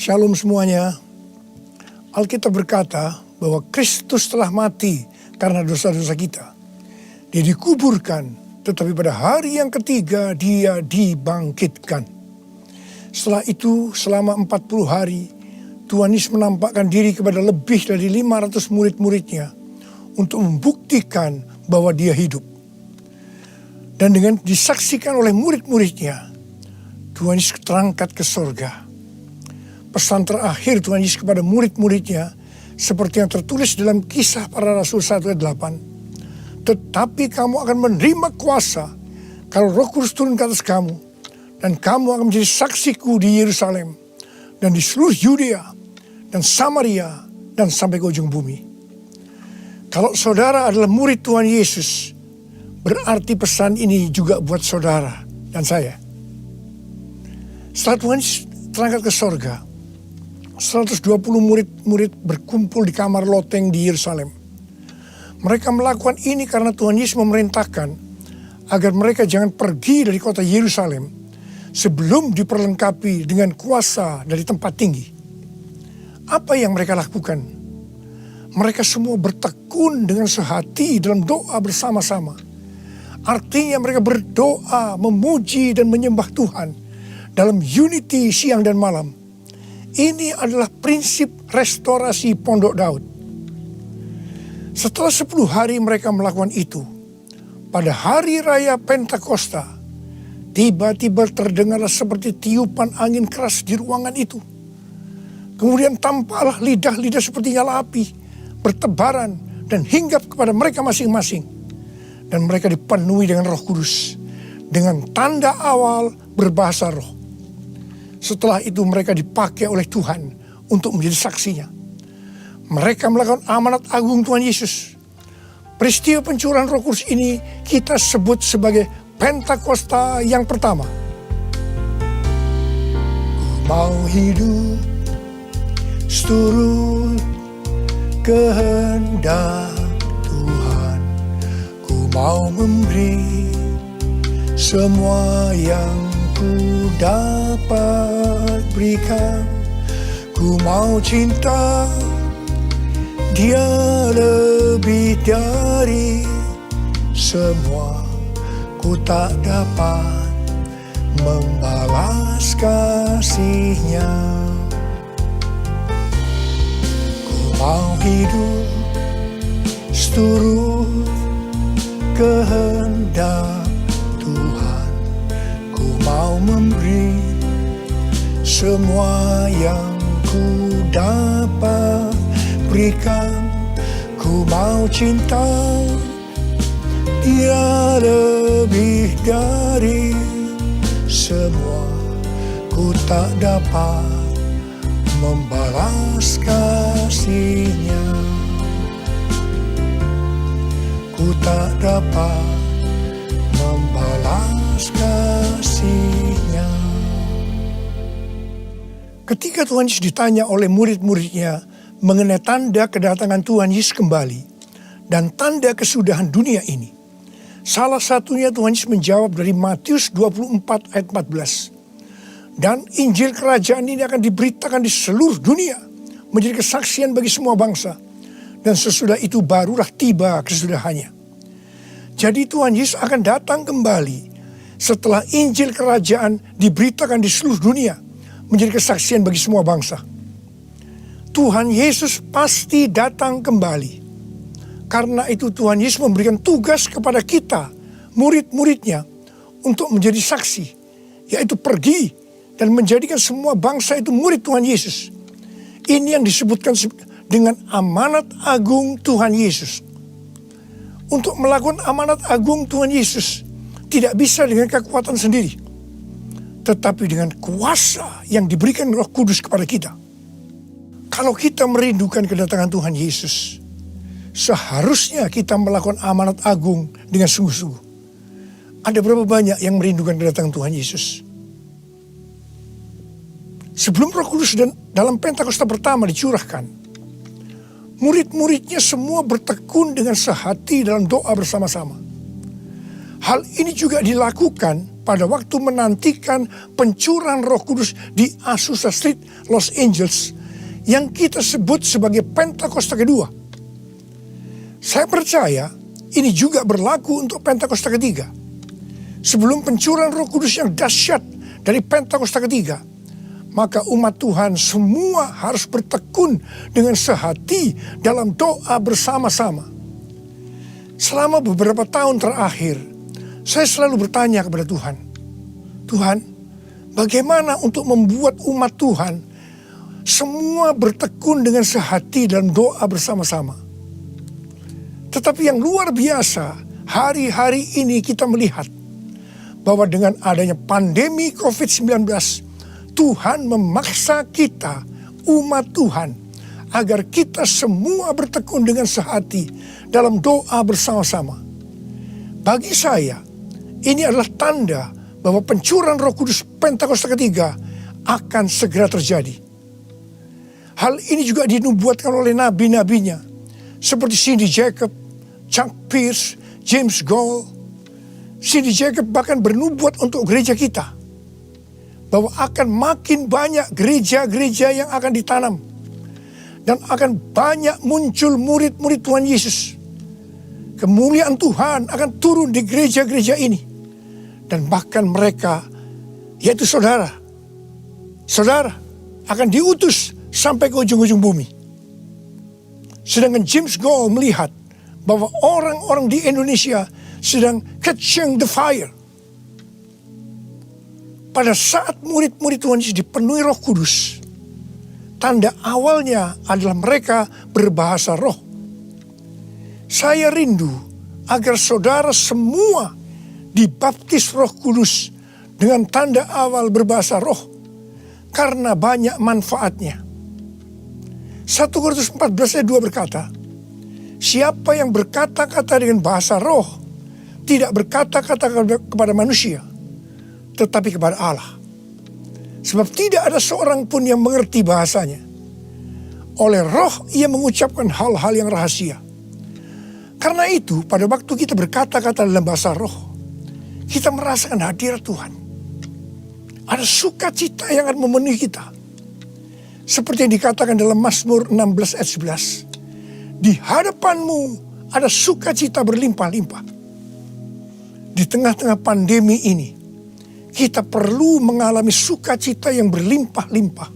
Shalom semuanya. Alkitab berkata bahwa Kristus telah mati karena dosa-dosa kita. Dia dikuburkan, tetapi pada hari yang ketiga dia dibangkitkan. Setelah itu selama 40 hari Tuhan Yesus menampakkan diri kepada lebih dari 500 murid-muridnya untuk membuktikan bahwa dia hidup. Dan dengan disaksikan oleh murid-muridnya, Tuhan Yesus terangkat ke sorga. Pesan terakhir Tuhan Yesus kepada murid-muridnya seperti yang tertulis dalam Kisah Para Rasul 1 ayat 8. Tetapi kamu akan menerima kuasa kalau Roh Kudus turun ke atas kamu, dan kamu akan menjadi saksiku di Yerusalem dan di seluruh Yudea dan Samaria dan sampai ke ujung bumi. Kalau saudara adalah murid Tuhan Yesus, berarti pesan ini juga buat saudara dan saya. Setelah Tuhan Yesus terangkat ke sorga, 120 murid-murid berkumpul di kamar loteng di Yerusalem. Mereka melakukan ini karena Tuhan Yesus memerintahkan agar mereka jangan pergi dari kota Yerusalem sebelum diperlengkapi dengan kuasa dari tempat tinggi. Apa yang mereka lakukan? Mereka semua bertekun dengan sehati dalam doa bersama-sama. Artinya mereka berdoa, memuji dan menyembah Tuhan dalam unity siang dan malam. Ini adalah prinsip restorasi Pondok Daud. Setelah 10 hari mereka melakukan itu, pada hari raya Pentakosta, tiba-tiba terdengarlah seperti tiupan angin keras di ruangan itu. Kemudian tampaklah lidah-lidah seperti nyala api, bertebaran dan hinggap kepada mereka masing-masing. Dan mereka dipenuhi dengan Roh Kudus, dengan tanda awal berbahasa roh. Setelah itu mereka dipakai oleh Tuhan untuk menjadi saksinya. Mereka melakukan amanat agung Tuhan Yesus. Peristiwa pencurahan Roh Kudus ini kita sebut sebagai Pentakosta yang pertama. Ku mau hidup seturut kehendak Tuhan. Ku mau memberi semua yang ku dapat berikan. Ku mau cinta Dia lebih dari semua. Ku tak dapat membalas kasih-Nya. Ku mau hidup seturut kehendak Tuhan. Ku mau memberi semua yang ku dapat berikan. Ku mau cinta Dia lebih dari semua. Ku tak dapat membalas kasih-Nya. Ku tak dapat membalas kasih-Nya. Ketika Tuhan Yesus ditanya oleh murid-muridnya mengenai tanda kedatangan Tuhan Yesus kembali dan tanda kesudahan dunia ini, salah satunya Tuhan Yesus menjawab dari Matius 24 ayat 14. Dan Injil kerajaan ini akan diberitakan di seluruh dunia menjadi kesaksian bagi semua bangsa. Dan sesudah itu barulah tiba kesudahannya. Jadi Tuhan Yesus akan datang kembali setelah Injil kerajaan diberitakan di seluruh dunia menjadi kesaksian bagi semua bangsa. Tuhan Yesus pasti datang kembali. Karena itu Tuhan Yesus memberikan tugas kepada kita, murid-muridnya, untuk menjadi saksi. Yaitu pergi dan menjadikan semua bangsa itu murid Tuhan Yesus. Ini yang disebutkan dengan amanat agung Tuhan Yesus. Untuk melakukan amanat agung Tuhan Yesus tidak bisa dengan kekuatan sendiri, tetapi dengan kuasa yang diberikan Roh Kudus kepada kita. Kalau kita merindukan kedatangan Tuhan Yesus, seharusnya kita melakukan amanat agung dengan sungguh-sungguh. Ada berapa banyak yang merindukan kedatangan Tuhan Yesus? Sebelum Roh Kudus dan dalam Pentakosta pertama dicurahkan, murid-muridnya semua bertekun dengan sehati dalam doa bersama-sama. Hal ini juga dilakukan pada waktu menantikan pencurahan Roh Kudus di Azusa Street, Los Angeles, yang kita sebut sebagai Pentakosta kedua. Saya percaya ini juga berlaku untuk Pentakosta ketiga. Sebelum pencurahan Roh Kudus yang dahsyat dari Pentakosta ketiga, maka umat Tuhan semua harus bertekun dengan sehati dalam doa bersama-sama. Selama beberapa tahun terakhir, saya selalu bertanya kepada Tuhan, Tuhan, bagaimana untuk membuat umat Tuhan semua bertekun dengan sehati dalam doa bersama-sama? Tetapi yang luar biasa, hari-hari ini kita melihat bahwa dengan adanya pandemi COVID-19, Tuhan memaksa kita, umat Tuhan, agar kita semua bertekun dengan sehati dalam doa bersama-sama. Bagi saya, ini adalah tanda bahwa pencurahan Roh Kudus Pentakosta ketiga akan segera terjadi. Hal ini juga dinubuatkan oleh nabi-nabinya, seperti Cindy Jacob, Chuck Pierce, James Goll. Cindy Jacob bahkan bernubuat untuk gereja kita, bahwa akan makin banyak gereja-gereja yang akan ditanam. Dan akan banyak muncul murid-murid Tuhan Yesus. Kemuliaan Tuhan akan turun di gereja-gereja ini. Dan bahkan mereka, yaitu saudara akan diutus sampai ke ujung-ujung bumi. Sedangkan James Goll melihat bahwa orang-orang di Indonesia sedang catching the fire. Pada saat murid-murid Tuhan Yesus dipenuhi Roh Kudus, tanda awalnya adalah mereka berbahasa roh. Saya rindu agar saudara semua dibaptis Roh Kudus dengan tanda awal berbahasa roh, karena banyak manfaatnya. 1 Korintus 14 ayat 2 berkata, siapa yang berkata-kata dengan bahasa roh, tidak berkata-kata kepada manusia, tetapi kepada Allah. Sebab tidak ada seorang pun yang mengerti bahasanya. Oleh roh ia mengucapkan hal-hal yang rahasia. Karena itu pada waktu kita berkata-kata dalam bahasa roh, kita merasakan hadirat Tuhan. Ada sukacita yang akan memenuhi kita. Seperti yang dikatakan dalam Mazmur 16 ayat 11. Di hadapanmu ada sukacita berlimpah-limpah. Di tengah-tengah pandemi ini, kita perlu mengalami sukacita yang berlimpah-limpah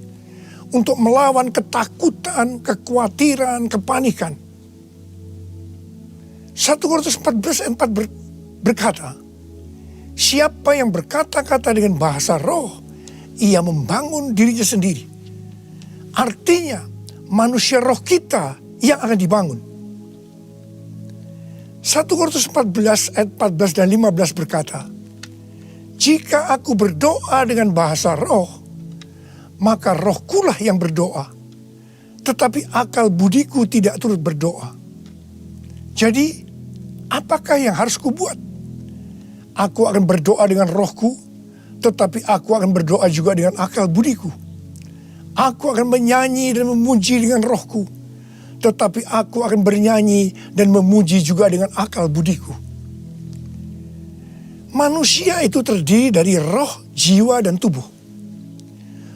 untuk melawan ketakutan, kekhawatiran, kepanikan. 1 Korintus 14 ayat 4 berkata, siapa yang berkata-kata dengan bahasa roh, ia membangun dirinya sendiri. Artinya, manusia roh kita yang akan dibangun. 1 Korintus 14 ayat 14 dan 15 berkata, jika aku berdoa dengan bahasa roh, maka rohkulah yang berdoa, tetapi akal budiku tidak turut berdoa. Jadi, apakah yang harus kubuat? Aku akan berdoa dengan rohku, tetapi aku akan berdoa juga dengan akal budiku. Aku akan menyanyi dan memuji dengan rohku, tetapi aku akan bernyanyi dan memuji juga dengan akal budiku. Manusia itu terdiri dari roh, jiwa, dan tubuh.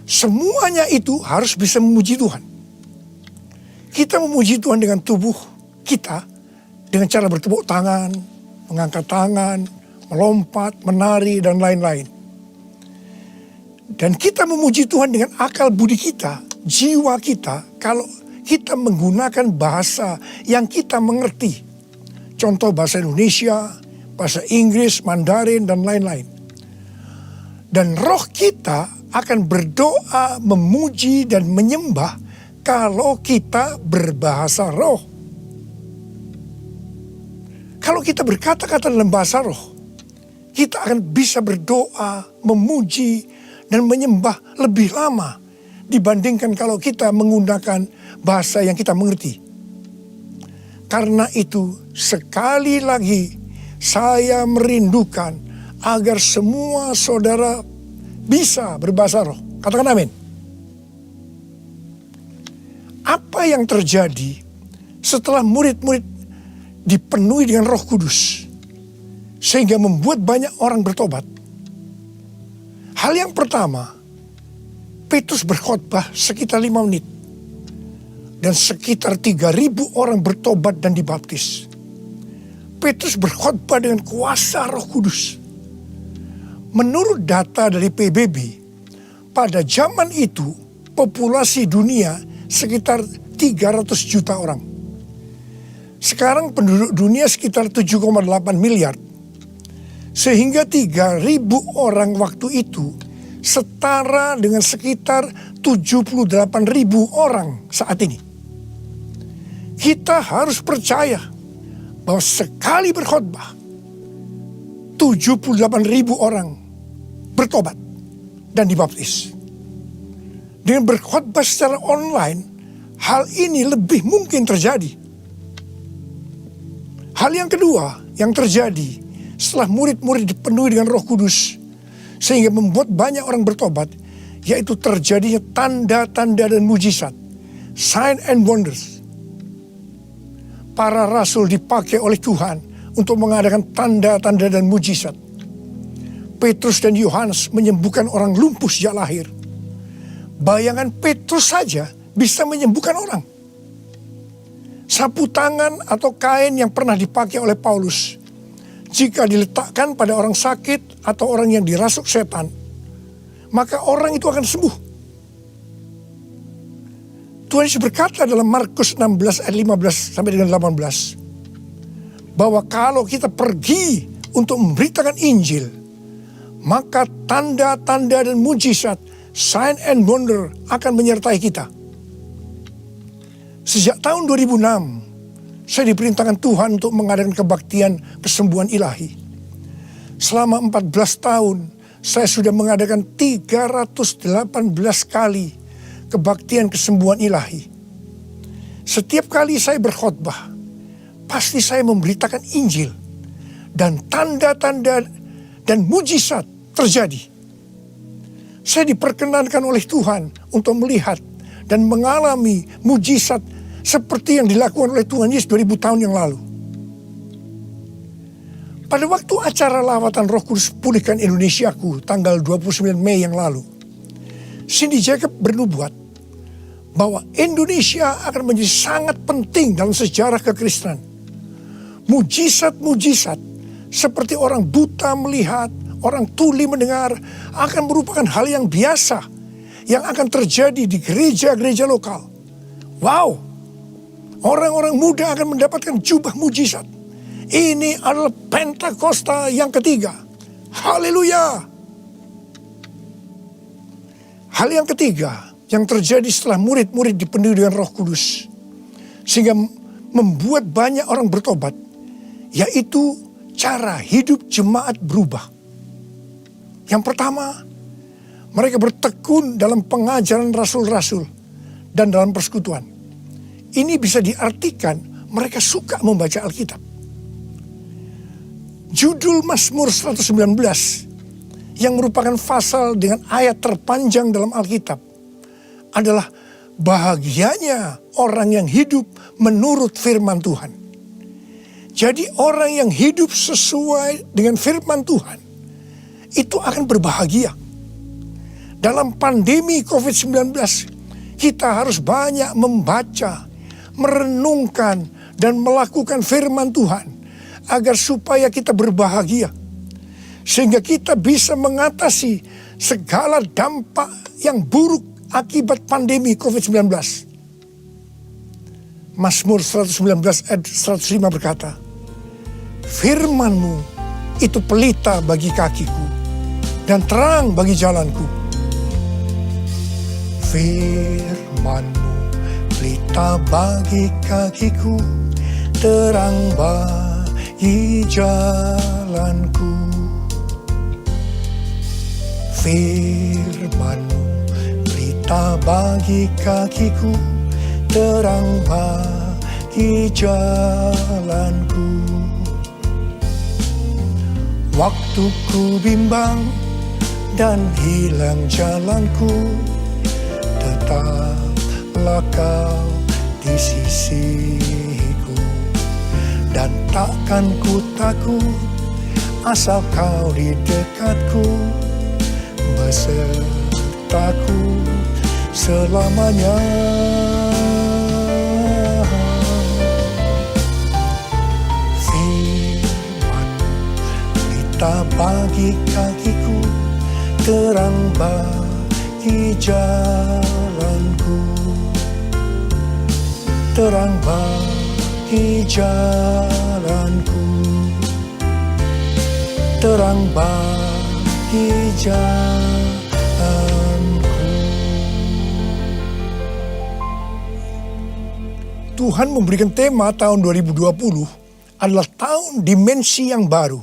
Semuanya itu harus bisa memuji Tuhan. Kita memuji Tuhan dengan tubuh kita, dengan cara bertepuk tangan, mengangkat tangan, melompat, menari, dan lain-lain. Dan kita memuji Tuhan dengan akal budi kita, jiwa kita, kalau kita menggunakan bahasa yang kita mengerti. Contoh bahasa Indonesia, bahasa Inggris, Mandarin, dan lain-lain. Dan roh kita akan berdoa, memuji, dan menyembah kalau kita berbahasa roh. Kalau kita berkata-kata dalam bahasa roh, kita akan bisa berdoa, memuji, dan menyembah lebih lama dibandingkan kalau kita menggunakan bahasa yang kita mengerti. Karena itu, sekali lagi, saya merindukan agar semua saudara bisa berbahasa roh. Katakan amin. Apa yang terjadi setelah murid-murid dipenuhi dengan Roh Kudus, sehingga membuat banyak orang bertobat? Hal yang pertama, Petrus berkhotbah sekitar 5 menit. Dan sekitar 3.000 orang bertobat dan dibaptis. Petrus berkhotbah dengan kuasa Roh Kudus. Menurut data dari PBB, pada zaman itu populasi dunia sekitar 300 juta orang. Sekarang penduduk dunia sekitar 7,8 miliar. Sehingga 3.000 orang waktu itu setara dengan sekitar 78.000 orang saat ini. Kita harus percaya bahwa sekali berkhotbah 78.000 orang bertobat dan dibaptis. Dengan berkhotbah secara online, hal ini lebih mungkin terjadi. Hal yang kedua yang terjadi setelah murid-murid dipenuhi dengan Roh Kudus sehingga membuat banyak orang bertobat, yaitu terjadinya tanda-tanda dan mujizat, sign and wonders. Para rasul dipakai oleh Tuhan untuk mengadakan tanda-tanda dan mujizat. Petrus dan Yohanes menyembuhkan orang lumpuh sejak lahir. Bayangan Petrus saja bisa menyembuhkan orang. Sapu tangan atau kain yang pernah dipakai oleh Paulus, jika diletakkan pada orang sakit atau orang yang dirasuk setan, maka orang itu akan sembuh. Tuhan Yesus berkata dalam Markus 16 ayat 15 sampai dengan 18, bahwa kalau kita pergi untuk memberitakan Injil, maka tanda-tanda dan mujizat, sign and wonder akan menyertai kita. Sejak tahun 2006, saya diperintahkan Tuhan untuk mengadakan kebaktian kesembuhan ilahi. Selama 14 tahun, saya sudah mengadakan 318 kali kebaktian kesembuhan ilahi. Setiap kali saya berkhotbah, pasti saya memberitakan Injil. Dan tanda-tanda dan mujizat terjadi. Saya diperkenankan oleh Tuhan untuk melihat dan mengalami mujizat seperti yang dilakukan oleh Tuhan Yesus 2000 tahun yang lalu. Pada waktu acara lawatan Roh Kudus Pulihkan Indonesiaku tanggal 29 Mei yang lalu, Cindy Jacob bernubuat bahwa Indonesia akan menjadi sangat penting dalam sejarah kekristenan. Mujizat-mujizat seperti orang buta melihat, orang tuli mendengar akan merupakan hal yang biasa yang akan terjadi di gereja-gereja lokal. Wow, orang-orang muda akan mendapatkan jubah mujizat. Ini adalah Pentakosta yang ketiga. Haleluya. Hal yang ketiga yang terjadi setelah murid-murid dipenuhi dengan Roh Kudus, sehingga membuat banyak orang bertobat, yaitu cara hidup jemaat berubah. Yang pertama, mereka bertekun dalam pengajaran rasul-rasul dan dalam persekutuan. Ini bisa diartikan mereka suka membaca Alkitab. Judul Mazmur 119 yang merupakan pasal dengan ayat terpanjang dalam Alkitab adalah bahagianya orang yang hidup menurut firman Tuhan. Jadi orang yang hidup sesuai dengan firman Tuhan itu akan berbahagia. Dalam pandemi COVID-19 kita harus banyak membaca, merenungkan dan melakukan firman Tuhan agar supaya kita berbahagia. Sehingga kita bisa mengatasi segala dampak yang buruk akibat pandemi COVID-19. Mazmur 119 ayat 105 berkata, firman-Mu itu pelita bagi kakiku dan terang bagi jalanku. Firman-Mu pelita bagi kakiku, terang bagi jalanku. Firman-Mu pelita bagi kakiku, terang bagi jalanku. Waktu ku bimbang dan hilang jalanku, tetaplah Kau di sisiku. Dan takkan ku takut asal Kau di dekatku. besertaku selamanya. Firman berita bagi kakiku, terang bagi jalanku, terang bagi jalanku, terang bagi jalanku. Tuhan memberikan tema tahun 2020 adalah tahun dimensi yang baru.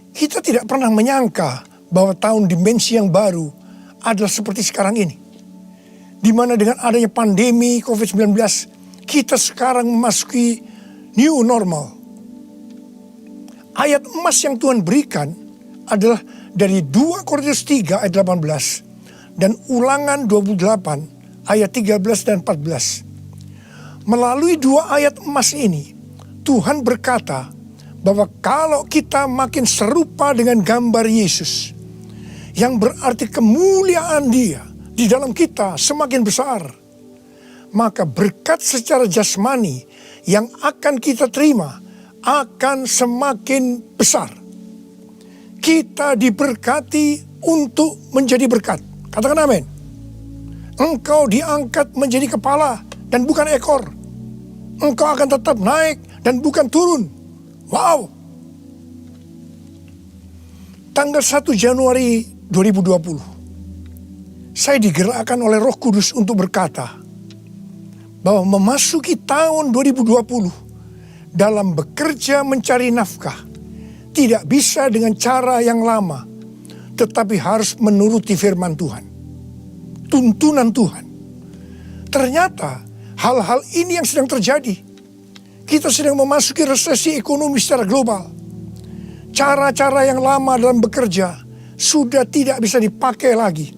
Kita tidak pernah menyangka bahwa tahun dimensi yang baru adalah seperti sekarang ini, di mana dengan adanya pandemi COVID-19, kita sekarang memasuki new normal. Ayat emas yang Tuhan berikan adalah dari 2 Korintus 3 ayat 18 dan Ulangan 28 ayat 13 dan 14. Melalui 2 ayat emas ini, Tuhan berkata bahwa kalau kita makin serupa dengan gambar Yesus, yang berarti kemuliaan Dia di dalam kita semakin besar, maka berkat secara jasmani yang akan kita terima akan semakin besar. Kita diberkati untuk menjadi berkat. Katakan amin. Engkau diangkat menjadi kepala dan bukan ekor. Engkau akan tetap naik dan bukan turun. Wow. Tanggal 1 Januari 2020, saya digerakkan oleh Roh Kudus untuk berkata bahwa memasuki tahun 2020 dalam bekerja mencari nafkah tidak bisa dengan cara yang lama, tetapi harus menuruti firman Tuhan, tuntunan Tuhan. Ternyata hal-hal ini yang sedang terjadi. Kita sedang memasuki resesi ekonomi secara global. Cara-cara yang lama dalam bekerja sudah tidak bisa dipakai lagi.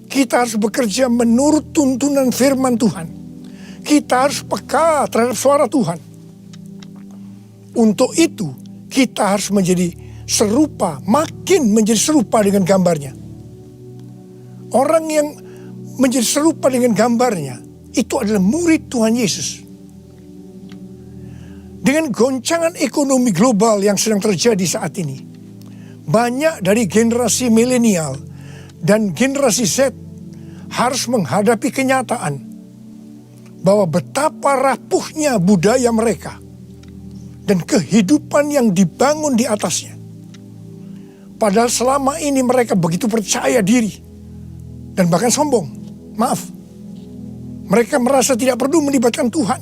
Kita harus bekerja menurut tuntunan firman Tuhan. Kita harus peka terhadap suara Tuhan. Untuk itu, kita harus menjadi serupa, makin menjadi serupa dengan gambarnya. Orang yang menjadi serupa dengan gambarnya, itu adalah murid Tuhan Yesus. Dengan goncangan ekonomi global yang sedang terjadi saat ini, banyak dari generasi milenial dan generasi Z harus menghadapi kenyataan bahwa betapa rapuhnya budaya mereka dan kehidupan yang dibangun di atasnya. Padahal selama ini mereka begitu percaya diri dan bahkan sombong. Maaf, mereka merasa tidak perlu melibatkan Tuhan,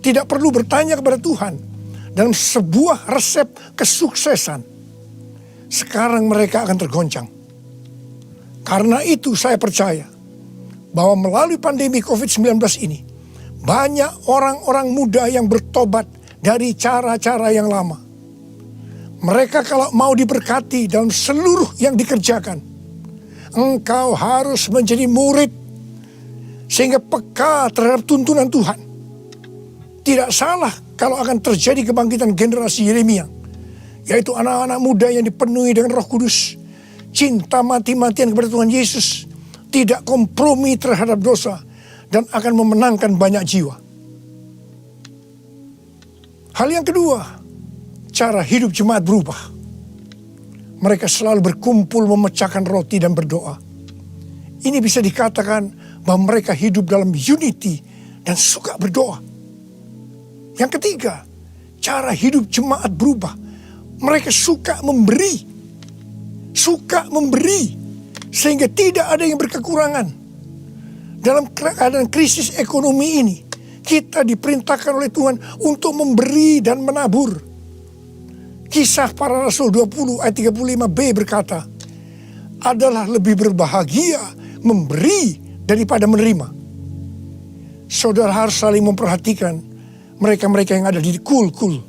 tidak perlu bertanya kepada Tuhan dalam sebuah resep kesuksesan. Sekarang mereka akan tergoncang. Karena itu saya percaya bahwa melalui pandemi COVID-19 ini, banyak orang-orang muda yang bertobat dari cara-cara yang lama. Mereka kalau mau diberkati dalam seluruh yang dikerjakan, engkau harus menjadi murid sehingga peka terhadap tuntunan Tuhan. Tidak salah kalau akan terjadi kebangkitan generasi Yeremia, yaitu anak-anak muda yang dipenuhi dengan Roh Kudus, cinta mati-matian kepada Tuhan Yesus, tidak kompromi terhadap dosa, dan akan memenangkan banyak jiwa. Hal yang kedua, cara hidup jemaat berubah. Mereka selalu berkumpul memecahkan roti dan berdoa. Ini bisa dikatakan bahwa mereka hidup dalam unity dan suka berdoa. Yang ketiga, cara hidup jemaat berubah. Mereka suka memberi. Suka memberi. Sehingga tidak ada yang berkekurangan. Dalam keadaan krisis ekonomi ini, kita diperintahkan oleh Tuhan untuk memberi dan menabur. Kisah Para Rasul 20 ayat 35b berkata, adalah lebih berbahagia memberi daripada menerima. Saudara harus saling memperhatikan mereka-mereka yang ada di kul-kul.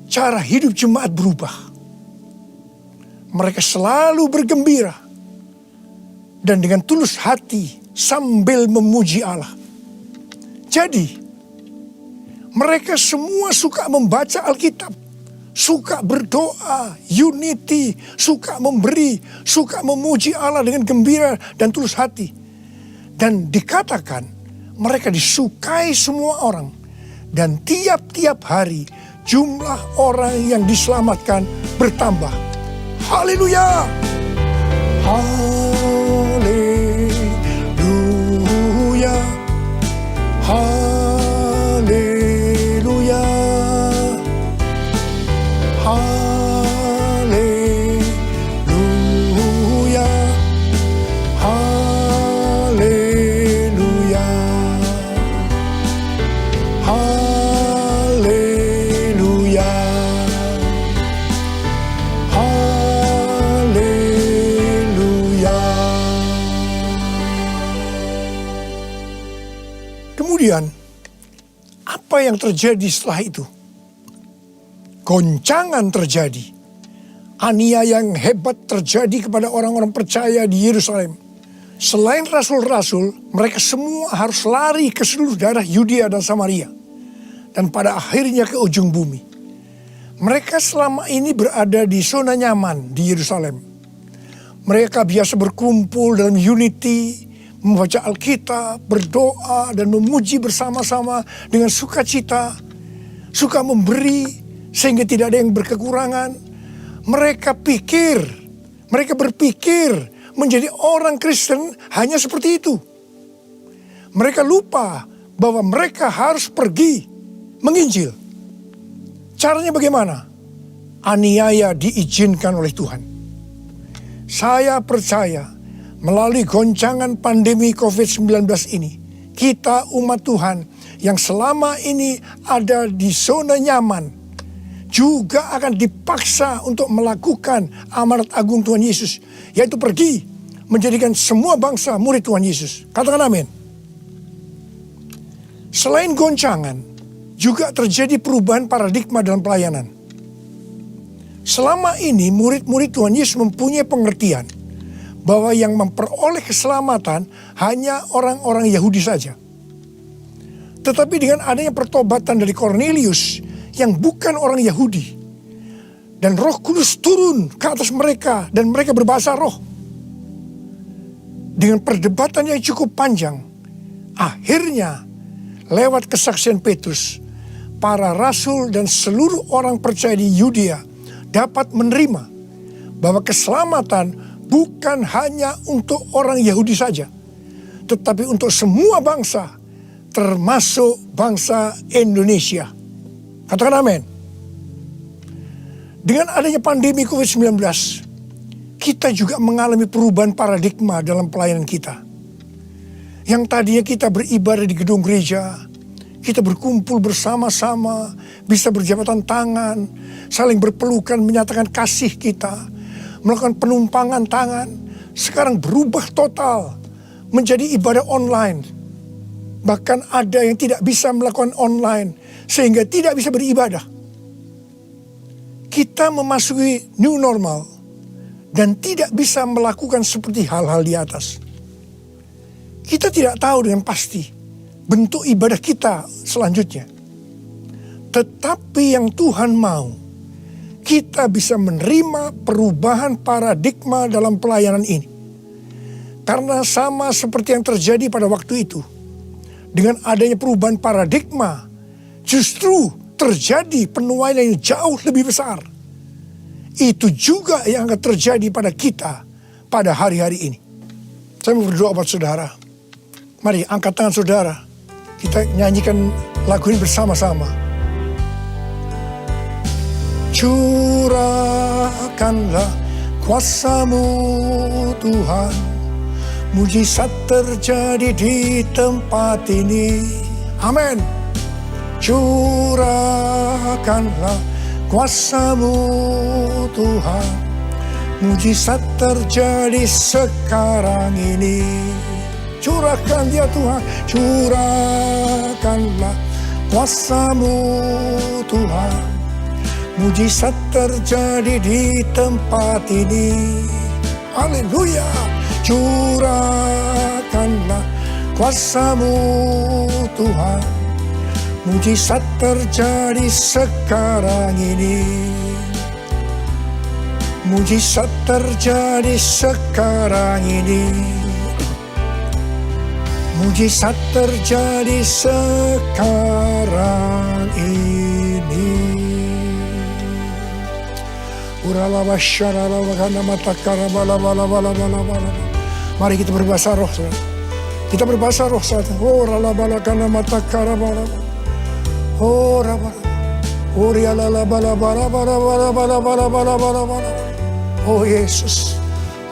Cara hidup jemaat berubah. Mereka selalu bergembira dan dengan tulus hati sambil memuji Allah. Jadi, mereka semua suka membaca Alkitab, suka berdoa, unity, suka memberi, suka memuji Allah dengan gembira dan tulus hati. Dan dikatakan mereka disukai semua orang. Dan tiap-tiap hari jumlah orang yang diselamatkan bertambah. Haleluya! Haleluya! Haleluya! Haleluya! Haleluya! Haleluya! Haleluya! Kemudian, apa yang terjadi setelah itu? Goncangan terjadi. Aniaya yang hebat terjadi kepada orang-orang percaya di Yerusalem. Selain rasul-rasul, mereka semua harus lari ke seluruh daerah Yudea dan Samaria. Dan pada akhirnya ke ujung bumi. Mereka selama ini berada di zona nyaman di Yerusalem. Mereka biasa berkumpul dalam unity, membaca Alkitab, berdoa, dan memuji bersama-sama dengan sukacita, suka memberi, sehingga tidak ada yang berkekurangan. Mereka berpikir menjadi orang Kristen hanya seperti itu. Mereka lupa bahwa mereka harus pergi menginjil. Caranya bagaimana? Aniaya diizinkan oleh Tuhan. Saya percaya melalui goncangan pandemi COVID-19 ini, kita umat Tuhan yang selama ini ada di zona nyaman, juga akan dipaksa untuk melakukan amanat agung Tuhan Yesus, yaitu pergi menjadikan semua bangsa murid Tuhan Yesus. Katakan amin. Selain goncangan, juga terjadi perubahan paradigma dalam pelayanan. Selama ini murid-murid Tuhan Yesus mempunyai pengertian bahwa yang memperoleh keselamatan hanya orang-orang Yahudi saja. Tetapi dengan adanya pertobatan dari Kornelius yang bukan orang Yahudi, dan Roh Kudus turun ke atas mereka dan mereka berbahasa roh. Dengan perdebatan yang cukup panjang, akhirnya lewat kesaksian Petrus, para rasul dan seluruh orang percaya di Yudea dapat menerima bahwa keselamatan bukan hanya untuk orang Yahudi saja, tetapi untuk semua bangsa, termasuk bangsa Indonesia. Katakan amin. Dengan adanya pandemi COVID-19, kita juga mengalami perubahan paradigma dalam pelayanan kita. Yang tadinya kita beribadah di gedung gereja, kita berkumpul bersama-sama, bisa berjabatan tangan, saling berpelukan, menyatakan kasih kita, melakukan penumpangan tangan. Sekarang berubah total menjadi ibadah online. Bahkan ada yang tidak bisa melakukan online, sehingga tidak bisa beribadah. Kita memasuki new normal dan tidak bisa melakukan seperti hal-hal di atas. Kita tidak tahu dengan pasti bentuk ibadah kita selanjutnya. Tetapi yang Tuhan mau, kita bisa menerima perubahan paradigma dalam pelayanan ini. Karena sama seperti yang terjadi pada waktu itu, dengan adanya perubahan paradigma, justru terjadi penuaian yang jauh lebih besar. Itu juga yang akan terjadi pada kita pada hari-hari ini. Saya mau berdoa buat saudara. Mari angkat tangan saudara. Kita nyanyikan lagu ini bersama-sama. Curahkanlah kuasa-Mu Tuhan. Mujizat terjadi di tempat ini. Amin. Curahkanlah kuasa-Mu Tuhan. Mujizat terjadi sekarang ini. Curahkan dia Tuhan. Curahkanlah kuasa-Mu Tuhan. Mujizat terjadi di tempat ini. Haleluya. Curahkanlah kuasa-Mu Tuhan. Mujizat terjadi sekarang ini. Mujizat terjadi sekarang ini. Mujizat terjadi sekarang ini. Mari kita berbahasa roh. Kita berbahasa roh saat. Oh Yesus.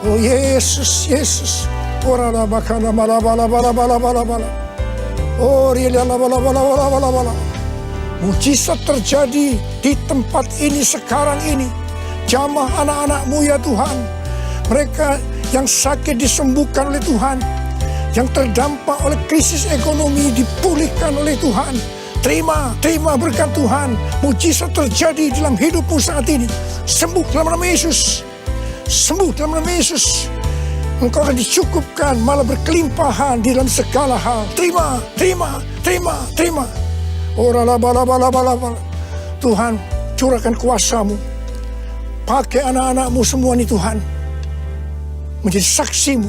Oh Yesus, Yesus. Mujizat terjadi di tempat ini sekarang ini. Jamah anak-anak-Mu ya Tuhan. Mereka yang sakit disembuhkan oleh Tuhan. Yang terdampak oleh krisis ekonomi dipulihkan oleh Tuhan. Terima berkat Tuhan. Mujizat terjadi dalam hidupmu saat ini. Sembuh dalam nama Yesus. Sembuh dalam nama Yesus. Engkau akan dicukupkan, malah berkelimpahan di dalam segala hal. Terima. Tuhan, curahkan kuasa-Mu. Pakai anak-anak-Mu semua nih Tuhan. Menjadi saksi-Mu.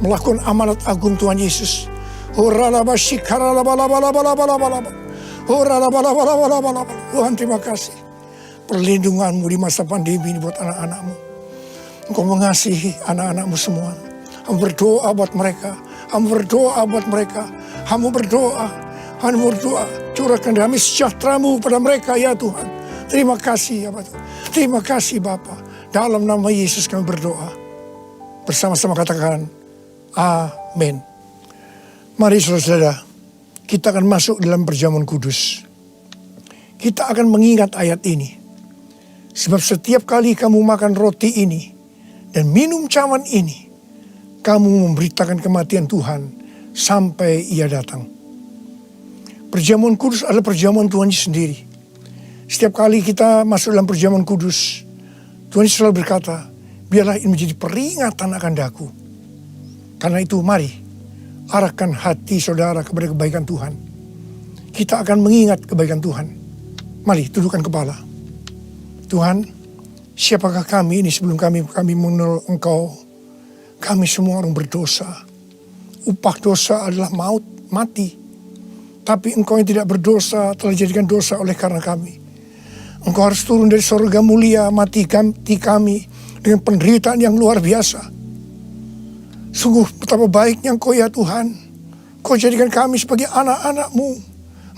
Melakukan amanat agung Tuhan Yesus. Tuhan, terima kasih. Perlindungan-Mu di masa pandemi ini buat anak-anak-Mu. Engkau mengasihi anak-anak-Mu semua. Hamba berdoa buat mereka. Hamba berdoa. Curahkan damai sejahtera-Mu pada mereka ya Tuhan. Terima kasih ya Bapak. Terima kasih Bapa. Dalam nama Yesus kami berdoa. Bersama-sama katakan amin. Mari saudara-saudara, kita akan masuk dalam perjamuan kudus. Kita akan mengingat ayat ini. Sebab setiap kali kamu makan roti ini dan minum cawan ini, kamu memberitakan kematian Tuhan sampai Ia datang. Perjamuan kudus adalah perjamuan Tuhan sendiri. Setiap kali kita masuk dalam perjamuan kudus, Tuhan selalu berkata, biarlah ini menjadi peringatan akan daku. Karena itu mari, arahkan hati saudara kepada kebaikan Tuhan. Kita akan mengingat kebaikan Tuhan. Mari, tundukkan kepala. Tuhan, siapakah kami ini sebelum kami mengenal Engkau? Kami semua orang berdosa. Upah dosa adalah maut, mati. Tapi Engkau yang tidak berdosa telah dijadikan dosa oleh karena kami. Engkau harus turun dari surga mulia, mati kami dengan penderitaan yang luar biasa. Sungguh betapa baiknya Engkau ya Tuhan. Engkau jadikan kami sebagai anak-anak-Mu.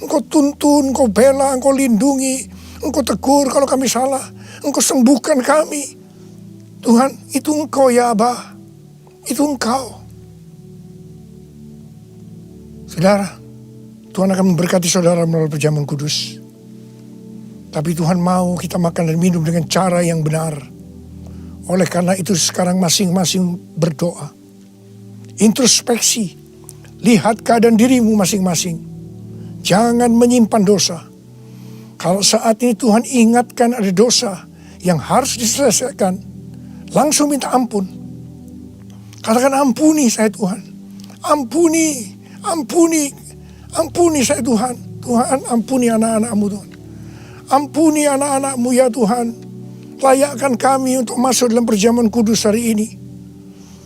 Engkau tuntun, Engkau bela, Engkau lindungi. Engkau tegur kalau kami salah. Engkau sembuhkan kami. Tuhan, itu Engkau ya Abah. Itu Engkau. Saudara, Tuhan akan memberkati saudara melalui perjamuan kudus. Tapi Tuhan mau kita makan dan minum dengan cara yang benar. Oleh karena itu sekarang masing-masing berdoa. Introspeksi. Lihat keadaan dirimu masing-masing. Jangan menyimpan dosa. Kalau saat ini Tuhan ingatkan ada dosa yang harus diselesaikan, langsung minta ampun. Katakan ampuni saya Tuhan. Ampuni saya Tuhan. Tuhan ampuni anak-anak-Mu Tuhan. Ampuni anak-anak-Mu ya Tuhan. Layakkan kami untuk masuk dalam perjamuan kudus hari ini.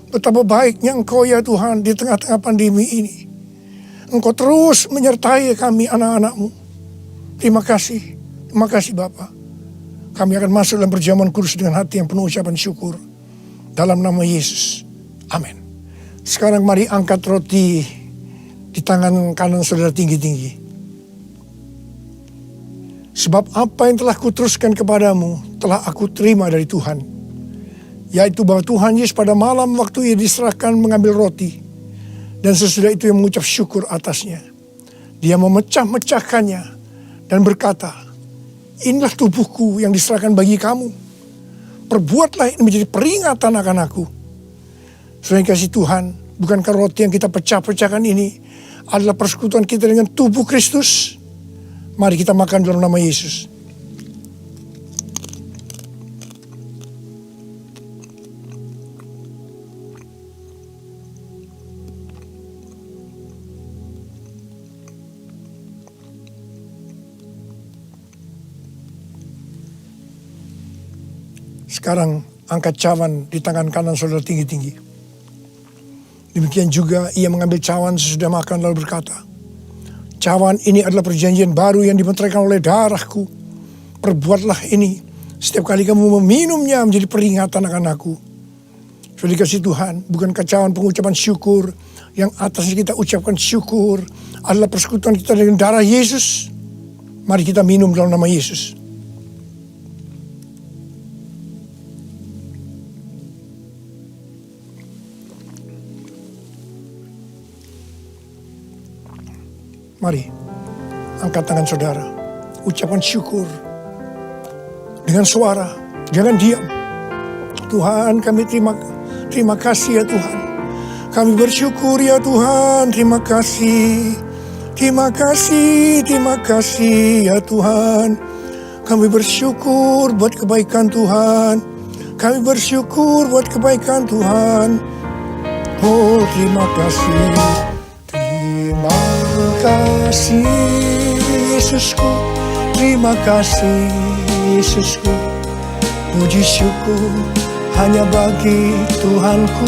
Betapa baiknya Engkau ya Tuhan di tengah-tengah pandemi ini. Engkau terus menyertai kami anak-anak-Mu. Terima kasih Bapa. Kami akan masuk dalam perjamuan kudus dengan hati yang penuh ucapan syukur. Dalam nama Yesus. Amin. Sekarang mari angkat roti di tangan kanan saudara tinggi-tinggi. Sebab apa yang telah kuteruskan kepadamu telah aku terima dari Tuhan. Yaitu bahwa Tuhan Yesus pada malam waktu Ia diserahkan mengambil roti. Dan sesudah itu Ia mengucap syukur atasnya. Dia memecah-mecahkannya dan berkata, inilah tubuhku yang diserahkan bagi kamu. Perbuatlah ini menjadi peringatan akan aku. Saudara yang kasih Tuhan, bukankah roti yang kita pecah-pecahkan ini adalah persekutuan kita dengan tubuh Kristus? Mari kita makan dalam nama Yesus. Sekarang angkat cawan di tangan kanan saudara tinggi-tinggi. Demikian juga ia mengambil cawan sesudah makan lalu berkata, cawan ini adalah perjanjian baru yang dimeteraikan oleh darahku. Perbuatlah ini setiap kali kamu meminumnya menjadi peringatan akan aku. Sudah dikasih Tuhan, bukankah cawan pengucapan syukur yang atasnya kita ucapkan syukur adalah persekutuan kita dengan darah Yesus? Mari kita minum dalam nama Yesus. Mari, angkat tangan saudara, ucapan syukur dengan suara, jangan diam. Tuhan, kami terima kasih ya Tuhan. Kami bersyukur ya Tuhan, terima kasih. Terima kasih ya Tuhan. Kami bersyukur buat kebaikan Tuhan. Kami bersyukur buat kebaikan Tuhan. Oh, terima kasih. Terima kasih Yesusku. Terima kasih Yesusku. Puji syukur hanya bagi Tuhanku.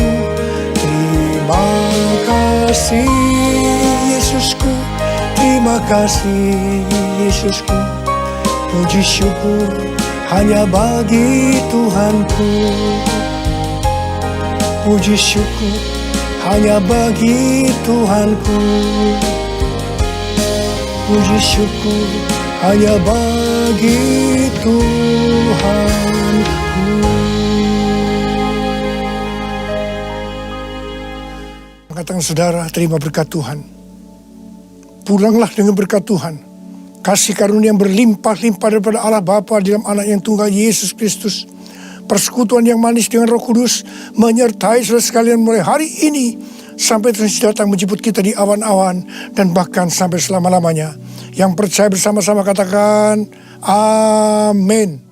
Terima kasih Yesusku. Terima kasih Yesusku. Puji syukur hanya bagi Tuhanku. Puji syukur hanya bagi Tuhanku. Puji syukur hanya bagi Tuhanku. Katakan saudara, terima berkat Tuhan. Pulanglah dengan berkat Tuhan. Kasih karunia yang berlimpah-limpah daripada Allah Bapa dalam anak yang tunggal Yesus Kristus. Persekutuan yang manis dengan Roh Kudus menyertai saudara sekalian mulai hari ini sampai terus datang menjemput kita di awan-awan dan bahkan sampai selama-lamanya. Yang percaya bersama-sama katakan amin.